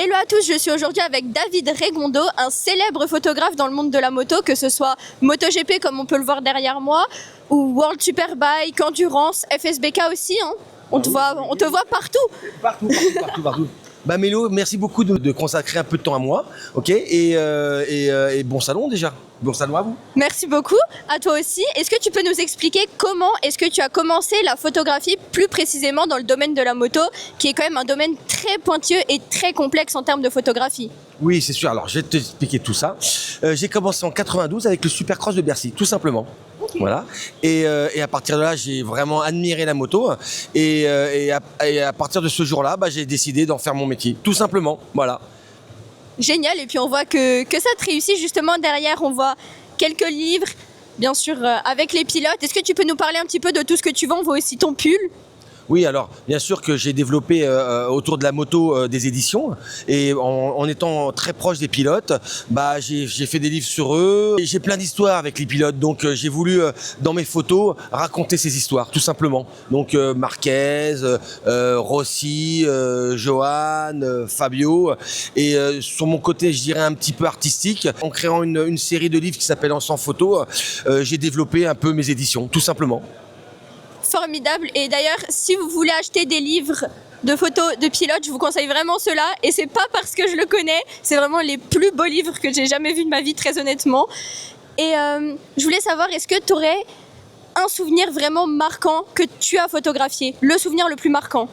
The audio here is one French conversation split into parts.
Hello à tous, je suis aujourd'hui avec David Regondo, un célèbre photographe dans le monde de la moto, que ce soit MotoGP comme on peut le voir derrière moi, ou World Superbike, Endurance, FSBK aussi, hein. On te voit partout. Partout. Bah Mélo, merci beaucoup de consacrer un peu de temps à moi, ok, et bon salon déjà, bon salon à vous. Merci beaucoup, à toi aussi. Est-ce que tu peux nous expliquer comment est-ce que tu as commencé la photographie, plus précisément dans le domaine de la moto, qui est quand même un domaine très pointueux et très complexe en termes de photographie? Oui, c'est sûr, alors je vais t'expliquer tout ça. J'ai commencé en 92 avec le Supercross de Bercy, tout simplement. Voilà. Et à partir de là, j'ai vraiment admiré la moto. Et à partir de ce jour-là, j'ai décidé d'en faire mon métier, tout simplement. Voilà. Génial, et puis on voit que ça te réussit. Justement derrière, on voit quelques livres, bien sûr, avec les pilotes. Est-ce que tu peux nous parler un petit peu de tout ce que tu vends? On voit aussi ton pull. Oui, alors bien sûr que j'ai développé autour de la moto des éditions, et en étant très proche des pilotes, j'ai fait des livres sur eux. J'ai plein d'histoires avec les pilotes, donc j'ai voulu dans mes photos raconter ces histoires, tout simplement. Donc Marquez, Rossi, Johan, Fabio, et sur mon côté, je dirais un petit peu artistique, en créant une série de livres qui s'appelle En 100 photos, j'ai développé un peu mes éditions, tout simplement. Formidable. Et d'ailleurs, si vous voulez acheter des livres de photos de pilotes, je vous conseille vraiment ceux-là. Et c'est pas parce que je le connais, c'est vraiment les plus beaux livres que j'ai jamais vus de ma vie, très honnêtement. Et je voulais savoir, est-ce que tu aurais un souvenir vraiment marquant que tu as photographié? Le souvenir le plus marquant?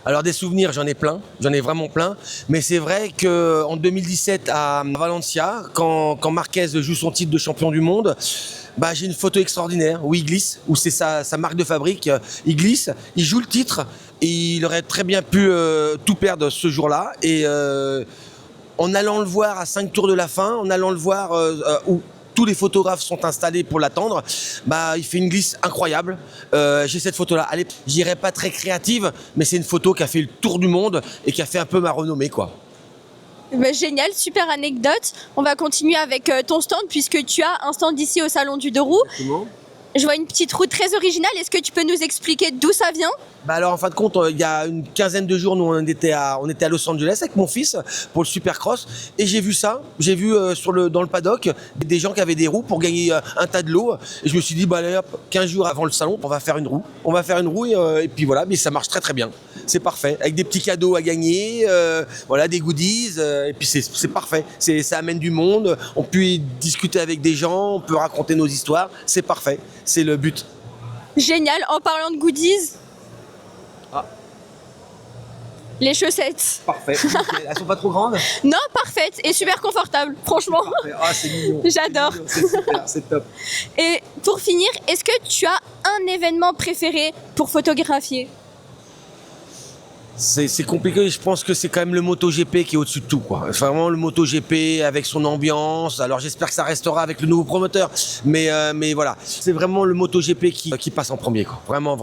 Alors des souvenirs, j'en ai plein, j'en ai vraiment plein. Mais c'est vrai qu'en 2017 à Valencia, quand Marquez joue son titre de champion du monde, j'ai une photo extraordinaire où il glisse, où c'est sa marque de fabrique. Il glisse, il joue le titre, et il aurait très bien pu tout perdre ce jour-là. Et en allant le voir à 5 tours de la fin, en allant le voir où tous les photographes sont installés pour l'attendre, il fait une glisse incroyable. J'ai cette photo-là. Elle est, je dirais pas très créative, mais c'est une photo qui a fait le tour du monde et qui a fait un peu ma renommée, quoi. Génial, super anecdote. On va continuer avec ton stand, puisque tu as un stand ici au Salon du Deux Roues. Exactement. Je vois une petite roue très originale. Est-ce que tu peux nous expliquer d'où ça vient? Alors en fin de compte, il y a une quinzaine de jours, nous on était à Los Angeles avec mon fils pour le Supercross, et j'ai vu ça. J'ai vu dans le paddock des gens qui avaient des roues pour gagner un tas de lots, et je me suis dit allez, hop, 15 jours avant le salon, on va faire une roue, et puis voilà, mais ça marche très très bien. C'est parfait, avec des petits cadeaux à gagner, voilà, des goodies, et puis c'est parfait. Ça amène du monde, on peut y discuter avec des gens, on peut raconter nos histoires, c'est parfait, c'est le but. Génial. En parlant de goodies, les chaussettes. Parfait. Elles sont pas trop grandes? Non, parfaites et super confortables, franchement. C'est mignon. J'adore. C'est super, c'est top. Et pour finir, est-ce que tu as un événement préféré pour photographier? C'est compliqué, je pense que c'est quand même le MotoGP qui est au-dessus de tout, quoi. Vraiment le MotoGP avec son ambiance. Alors j'espère que ça restera avec le nouveau promoteur, mais voilà, c'est vraiment le MotoGP qui passe en premier, quoi. Vraiment.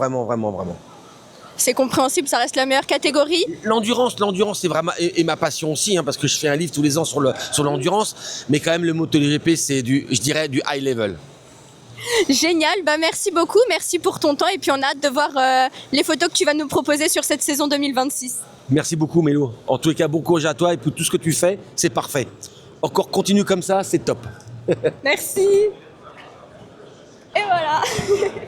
C'est compréhensible, ça reste la meilleure catégorie. L'endurance, c'est vraiment et ma passion aussi, hein, parce que je fais un livre tous les ans sur l'endurance, mais quand même le MotoGP c'est je dirais du high level. Génial, merci beaucoup, merci pour ton temps, et puis on a hâte de voir les photos que tu vas nous proposer sur cette saison 2026. Merci beaucoup Mélo. En tous les cas, bon courage à toi, et pour tout ce que tu fais, c'est parfait. Encore continue comme ça, c'est top. Merci. Et voilà.